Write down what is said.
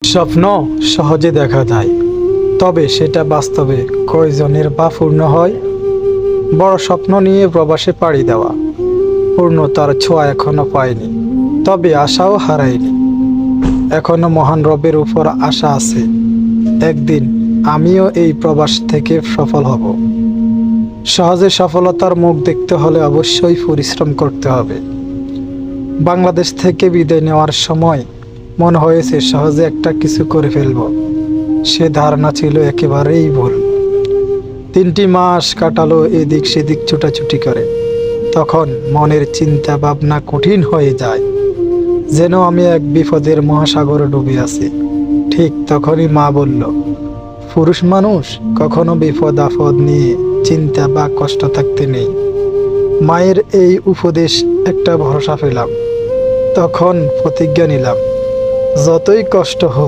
স্বপ্ন সহজে দেখা যায়, তবে সেটা বাস্তবে কয়জনের বা পূর্ণ হয়? বড় স্বপ্ন নিয়ে প্রবাসে পাড়ি দেওয়া পূর্ণতার ছোঁয়া এখনো পায়নি, তবে আশাও হারায়নি। এখনো মহান রবের উপর আশা আছে, একদিন আমিও এই প্রবাস থেকে সফল হব। সহজে সফলতার মুখ দেখতে হলে অবশ্যই পরিশ্রম করতে হবে। বাংলাদেশ থেকে বিদায় নেওয়ার সময় মনে হয়েছে সহজে একটা কিছু করে ফেলব। সে ধারণা ছিল একেবারেই ভুল। 3টি মাস কাটালো এদিক সেদিক ছুটাছুটি করে। তখন মনের চিন্তা ভাবনা কঠিন হয়ে যায়, যেন আমি এক বিপদের মহাসাগরে ডুবে আছি। ঠিক তখনই মা বলল, পুরুষ মানুষ কখনো বিপদ আপদ নিয়ে চিন্তা বা কষ্ট থাকতে নেই। মায়ের এই উপদেশ একটা ভরসা পেলাম। তখন প্রতিজ্ঞা নিলাম, যতই কষ্ট হোক